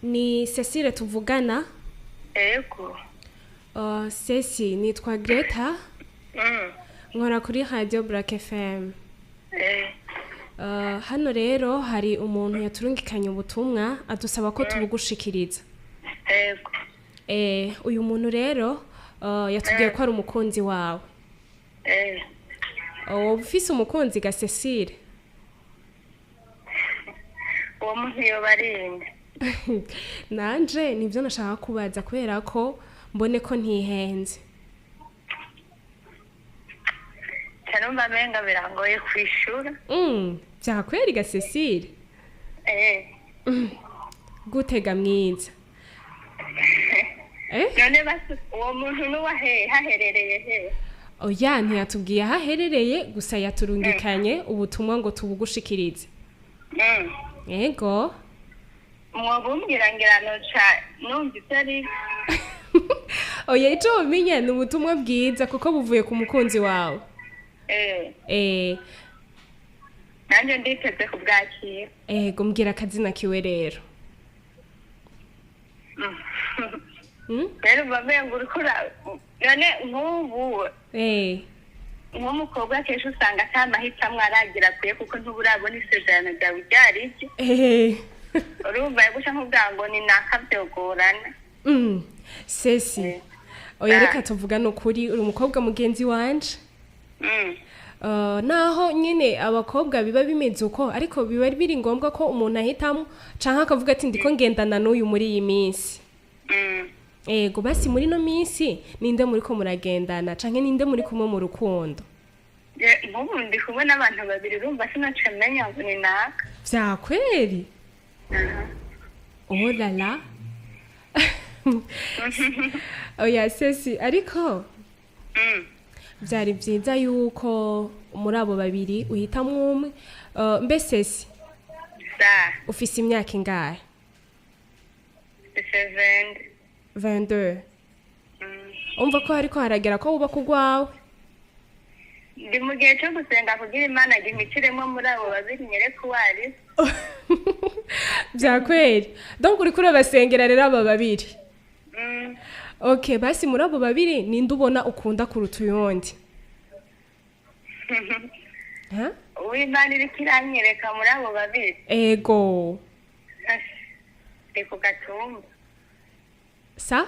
Ni Cecile tuvugana. Ego. Ceci nitwa Greta. Nkora kuri Radio Black FM. Hano rero hari umuntu yaturungikanye ubutumwa adusaba ko tubugushikiriza. Ego. Uyu muntu rero yatubwiye ko ari umukunzi wawe. Ufise umukunzi ga Cecile? Uwo muntu yobarinde. Nanje nivyo nashaka kubaza kubera ko mbone ko ntihenze. Cyarumva menga birangoye kwishura. Byakweri ga Cecile? Gutega mwiza. None basi uwo muntu nuwahe haherereye he? Oya ntiyatubwiye haherereye gusa yaturungikanye ubutumwa ngo tubugushikirize. Ego. Mwabumbwira ngirano cha numvise ari. Oya ico umenye ni ubutumwa bwiza kuko buvuye ku mukunzi wawe. Nanje nditeze kubwakira. Ego mbwira akazina kiwe rero. Rero babenga urikora none nk'ubu nk'umukobwa kenshi usanga atamahitamo aragira kuye kuko ntuburabona isezerano ryawe ryariki. Urumva yagusha nk'ubwango ni nakavyogorana. Ceci oya reka tuvugana ukuri uri umukobwa mugenzi wanje. Naho nyene abakobwa biba bimeze uko ariko biba biri ngombwa ko umuntu ahitamo canka akavuga ati ndiko ngendana n'uyu muri iyi minsi. Ego basi muri no minsi ninde muri ko muragendana canke ninde muri kumwe mu rukundo? Nk'ubu ndi kumwe n'abantu babiri urumva sinacemenya ngo ni naka. Vyakweri? Oh la la. Oya Ceci ariko byari byiza yuko muri abo babiri uhitamwe umwe. Mbe Ceci ufise imyaka ingahe? 22. Umva ko hariko haragera ko uba kugwawe? Ndi mu gihe cyo gusenga kugira Imana gimikiremo muri abo babiri nyereka uwari. Byakweri. Donc uri kuri abasengera rero aba babiri. Okay, basi muri abo babiri ninde ubona ukunda kuruta uyundi? Uw'Imana iri kiranyereka muri abo babiri. Ego. Eko gatumba. Sa?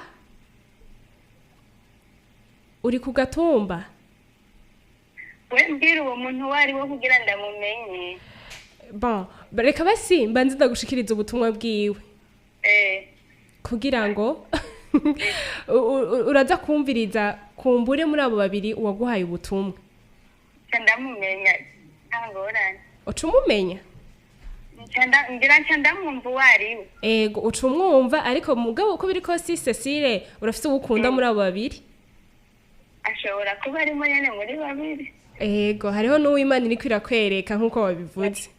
Uri ku gatumba? We mbwira uwo muntu wari wo kugira ndamumenye. Bon, reka basi mbanze ndagushikiriza ubutumwa bwiwe. Kugira ngo uraza kumviriza kumbure muri abo babiri uwaguhaye ubutumwa. Ndamumenya angorane. Ucumumenya? Ngira ndamwumva wari. Ego ucumwumva ariko mugabo uko biri ko si Cecile urafite ubukunda muri abo babiri? Ashobora kuba ari nyene muri babiri. Ego hariho n'uw'Imana iri kwirakwereka nkuko wabivuze.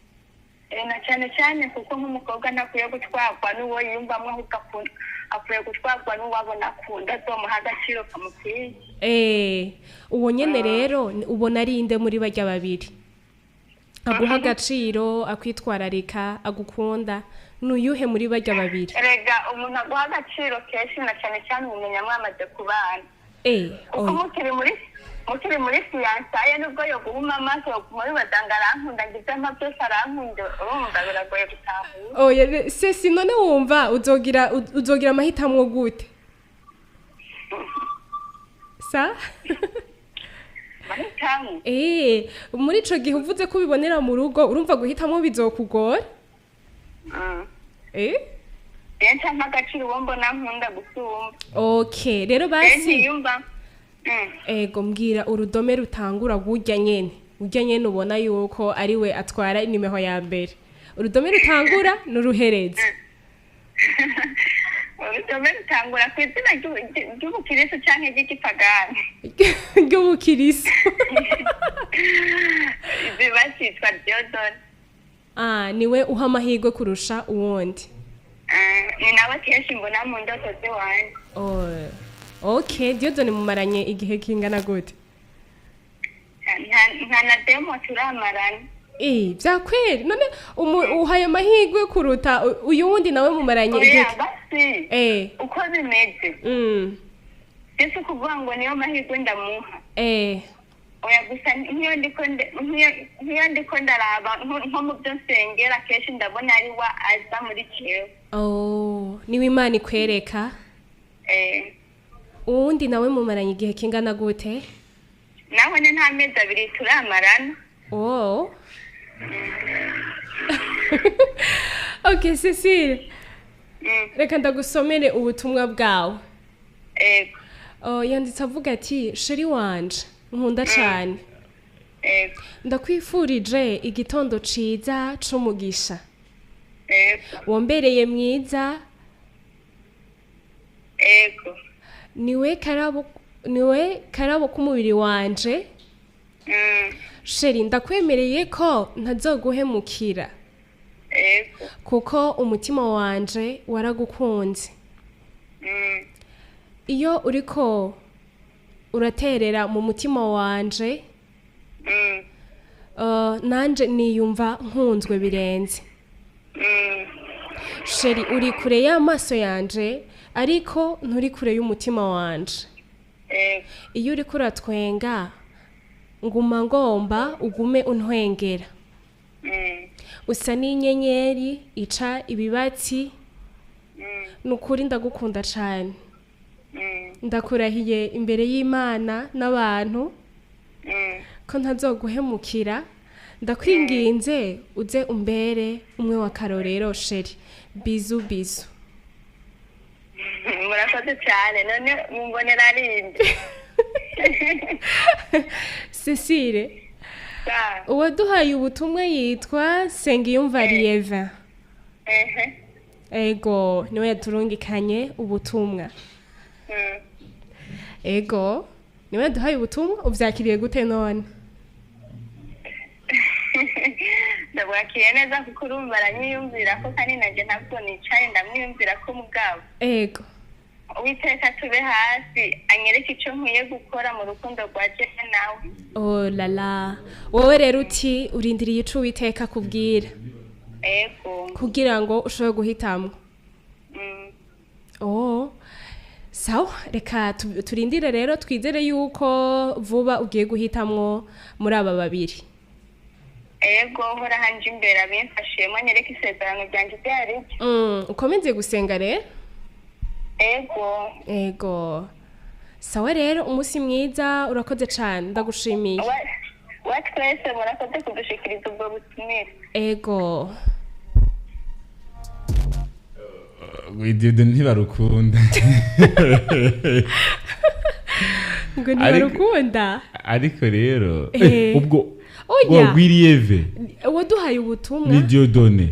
Na cyane kuko nk'umukobwa ntakwiye gutwagwa n'uwo yiyumvamwe ahubwo akwiye gutwagwa n'uwabona akunda azomuha agaciro kamukwiye. Uwo nyene rero ubona ari inde muri barya babiri? Aguha agaciro, akwitwararika, agukunda, n'uyuhe muri barya babiri? Rega umuntu aguha agaciro kenshi na cyane umenya mwamaze kubana. Uko mukiri muri fiyansaye nubwo yo guhuma amaso muri badanga arankunda ngize byose arankunda urumva biragoye gutahura. Oya Ceci none wumva uzogira amahitamo gute? Sa? Mahitamo? Muri ico gihe uvuze ko ubibonera mu rugo urumva guhitamo bizokugora? Yenca mpagaciro uwo mbona nkunda gusumba. Okay, rero basi ego mbwira urudome rutangura gurya nyene ubona yuko ari we atwara inimero ya mbere. Urudome rutangura n'uruhereza. Urudome rutangura ku izina ry'ubukirisu canke ry'igipagani? Ry'ubukirisu. Bibasitwa Diodone. Niwe uha amahirwe kurusha uwundi. Ni nawe kenshi mbona mu ndoto ziwanje. Okay, Diodone mumaranye igihe kingana gute? Nta na demo turamarana. Vyakweri none uhaye amahirwe kuruta uyu wundi nawe mumaranye igihe basi uko bimeze ese kuvuga ngo niyo mahirwe ndamuha oya gusa nk'iyo ndiko ndaraba nko mu byo nsengera kenshi ndabona ari wa aza muri jewe niwe Imana ikwereka uwundi nawe mumaranye igihe kingana gute naho ne nta mezi abiri turamarana Okay, Cecile. Reka ndagusomere ubutumwa bwawe. Yanditse avuga ati sheri wanje nkunda cyane. Ndakwifurije igitondo ciza c'umugisha. Wombereye mwiza. Niwe karabo k'umubiri wanje. Sheri ndakwemereye ko ntazoguhemukira kuko umutima wanje waragukunze iyo uriko uraterera mu mutima wanje nanje niyumva nkunzwe birenze Sheri uri kure y'amaso yanje ariko nturi kure y'umutima wanje iyo uriko uratwenga nguma ngomba ugume untwengera usa n'inyenyeri ica ibibatsi nukuri ndagukunda cyane ndakurahiye imbere y'Imana n'abantu ko ntazoguhemukira ndakwinginze uze umbere umwe wa karorero Sheri bizu bizu murakoze cyane none mumbonera arinde Cecile uwaduhaye ubutumwa yitwa Sengiyumva Lieva ego niwe yaturungikanye ubutumwa ego niwe yaduhaye ubutumwa uvyakiriye gute none ndabwakiriye neza kuko urumva aranyiyumvira ko kandi nanjye ntabwo nicaye ndamwiyumvira ko mugabo ego Uwiteka tube hasi anyereke icyo nkwiye gukora mu rukundo rwa Jewe nawe lala wowe rero uti urindiriye ico Uwiteka kubwira kugira ngo ushobore guhitamwo sawa reka turindire rero twizere yuko vuba ugiye guhitamwo muri aba babiri hora hanje imbere abimfashiyemo anyereke isezerano ryanje ryari ukomeze gusenga rero ego sawa rero umunsi mwiza urakoze cyane ndagushimiye twese murakoze kudushikiriza ubwo butumire ego Widido ntibarukunda ngo ntibarukunda ariko rero ubwo gwirieve waduhaye ubutumwa ni Diodone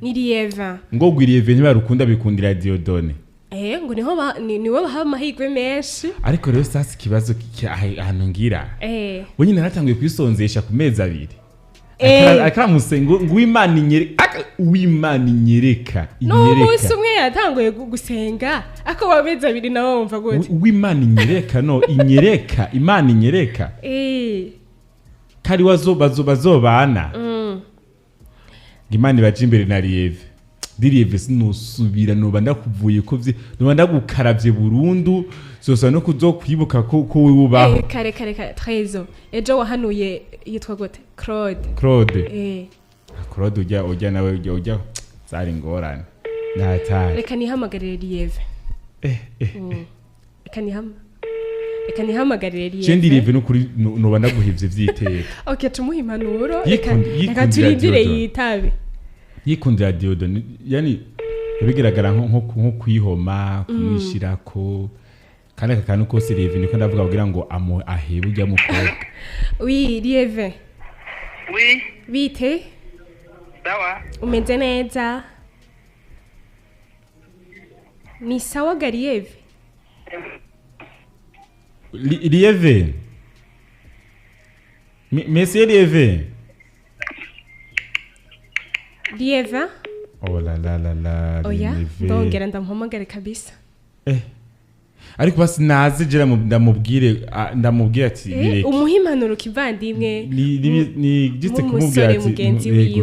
ni Lieva ngo gwirieve ntibarukunda bikundira Diodone ngo niwe baha amahirwe menshi ariko rero sasa ikibazo ahantu ngira we nyine naratanguye kwisonzesha ku mezi abiri akaramuse ngo Uwimana inyereka n'umunsi umwe yatanguye gusenga ako wamezi abiri nawe wumva gute Uwimana inyereka inyereka Imana inyereka kari bazobana Imana ibaje imbere na Lieve sinusubira noba ndakuvuye ko noba ndagukaravye burundu zosa no kuzokwibuka ko wibubaho kare Trezo ejo wahanuye yitwa gute Claude ujya nawe ujya zari ngorane natari reka nihamagarire Lieve reka nihamagarire Lieve je ndi Lieve no kuri noba ndaguhivye vyiteka tumuha impanuro reka turindire yitabe yikundira Diodone yani bigaragara nko kwihoma kumwishirako kandi akakanu kose Lieve niko ndavuga kugira ngo ahebe ujya mukobwa Lieve bite sawa umeze neza ni sawa ga Lieve Lieve Monsieur Lieve ariko basi naze jera ndamubwire ati bireke umuhimanuro kivandimwe ni gite kumubwira ati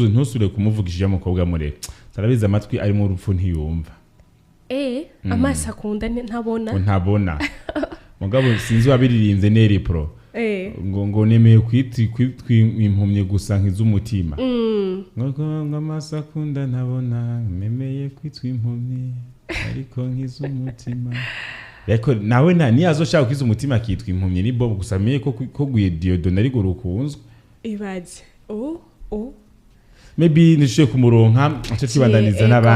ntusure kumuvugishije umukobwa murere tarabiza amatwi ari mu rupfu ntiyumva amaso akunda ntabona mugabo sinzi wabiririnze neri pro ngo nemeye kwitwa impumye gusa nk'izumutima ngo amaso akunda ntabona nemeye kwitwa impumye ariko nk'izumutima Yako nawe niyazoshaka kwiza umutima akitwa impumye ni Bob gusa menye ko guye Diodone ari gurukunzwe ibaze maybe nishe kumuronka ace twibandaniza n'abandi